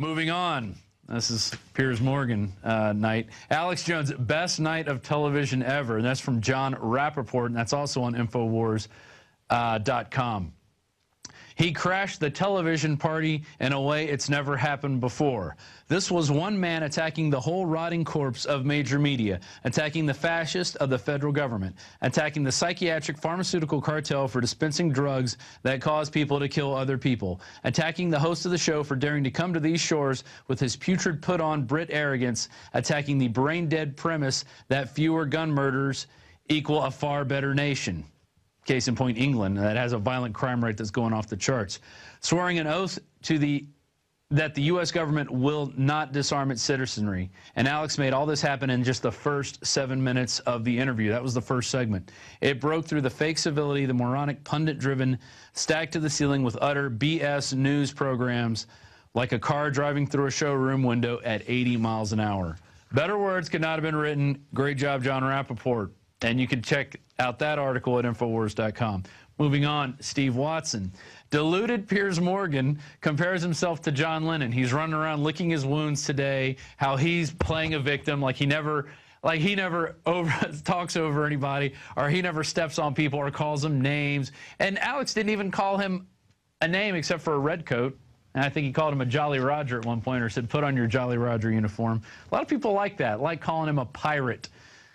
Moving on. This is Piers Morgan night. Alex Jones' best night of television ever. And that's from John Rappaport, and that's also on Infowars.com. He crashed the television party in a way it's never happened before. This was one man attacking the whole rotting corpse of major media, attacking the fascists of the federal government, attacking the psychiatric pharmaceutical cartel for dispensing drugs that cause people to kill other people, attacking the host of the show for daring to come to these shores with his putrid put-on Brit arrogance, attacking the brain-dead premise that fewer gun murders equal a far better nation. Case in point, England, that has a violent crime rate that's going off the charts. Swearing an oath to that the U.S. government will not disarm its citizenry. And Alex made all this happen in just the first 7 minutes of the interview. That was the first segment. It broke through the fake civility, the moronic, pundit-driven, stacked to the ceiling with utter BS news programs like a car driving through a showroom window at 80 miles an hour. Better words could not have been written. Great job, John Rappaport. And you can check out that article at Infowars.com. Moving on, Steve Watson. Deluded Piers Morgan compares himself to John Lennon. He's running around licking his wounds today, how he's playing a victim, like he never talks over anybody, or he never steps on people or calls them names. And Alex didn't even call him a name except for a red coat. And I think he called him a Jolly Roger at one point, or said, put on your Jolly Roger uniform. A lot of people like that, like calling him a pirate.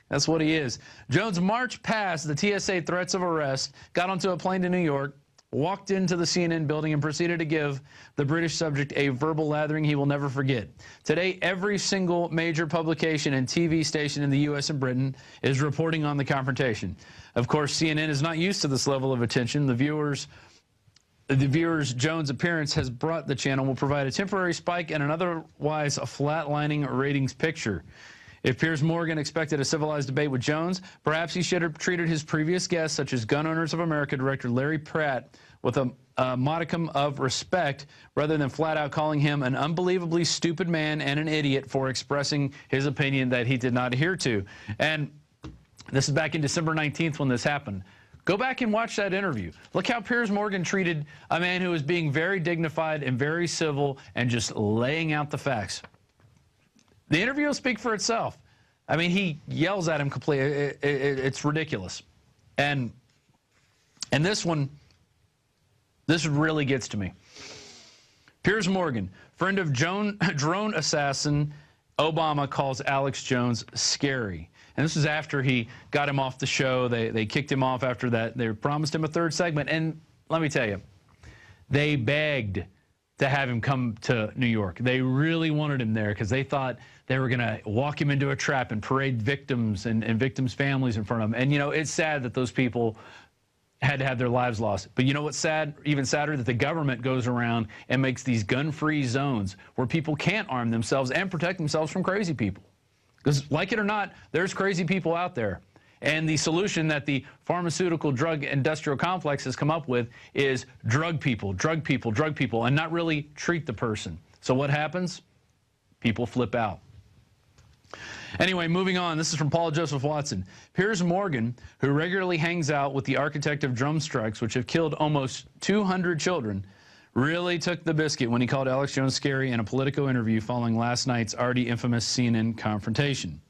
That's what he is. Jones marched past the TSA threats of arrest, got onto a plane to New York, walked into the CNN building, and proceeded to give the British subject a verbal lathering he will never forget. Today, every single major publication and TV station in the U.S. and Britain is reporting on the confrontation. Of course, CNN is not used to this level of attention. The viewers Jones' appearance has brought the channel will provide a temporary spike and an otherwise flatlining ratings picture. If Piers Morgan expected a civilized debate with Jones, perhaps he should have treated his previous guests, such as Gun Owners of America director Larry Pratt, with a modicum of respect, rather than flat out calling him an unbelievably stupid man and an idiot for expressing his opinion that he did not adhere to. And this is back in December 19th when this happened. Go back and watch that interview. Look how Piers Morgan treated a man who was being very dignified and very civil and just laying out the facts. The interview will speak for itself. I mean, he yells at him completely. It's ridiculous. And this one, this really gets to me. Piers Morgan, friend of drone assassin Obama, calls Alex Jones scary. And this is after he got him off the show. They kicked him off after that. They promised him a third segment. And let me tell you, they begged to have him come to New York. They really wanted him there because they thought they were going to walk him into a trap and parade victims and victims' families in front of him. And, you know, it's sad that those people had to have their lives lost. But you know what's sad? Even sadder, that the government goes around and makes these gun-free zones where people can't arm themselves and protect themselves from crazy people. Because, like it or not, there's crazy people out there. And the solution that the pharmaceutical drug industrial complex has come up with is drug people, drug people, drug people, and not really treat the person. So what happens? People flip out. Anyway, moving on. This is from Paul Joseph Watson. Piers Morgan, who regularly hangs out with the architect of drum strikes, which have killed almost 200 children, really took the biscuit when he called Alex Jones scary in a Politico interview following last night's already infamous CNN confrontation.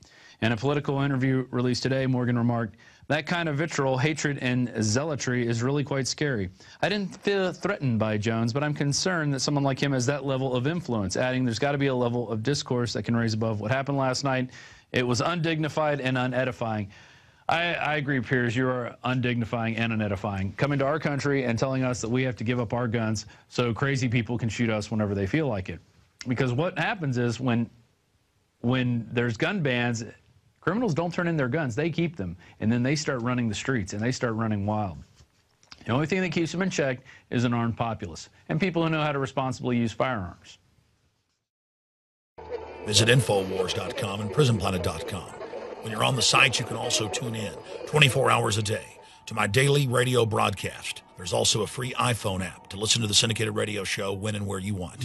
In a Political interview released today, Morgan remarked, "That kind of vitriol, hatred, and zealotry is really quite scary. I didn't feel threatened by Jones, but I'm concerned that someone like him has that level of influence," adding, "There's got to be a level of discourse that can raise above what happened last night. It was undignified and unedifying." I agree, Piers. You are undignifying and unedifying. Coming to our country and telling us that we have to give up our guns so crazy people can shoot us whenever they feel like it. Because what happens is when there's gun bans, criminals don't turn in their guns. They keep them, and then they start running the streets, and they start running wild. The only thing that keeps them in check is an armed populace and people who know how to responsibly use firearms. Visit Infowars.com and PrisonPlanet.com. When you're on the site, you can also tune in 24 hours a day to my daily radio broadcast. There's also a free iPhone app to listen to the syndicated radio show when and where you want.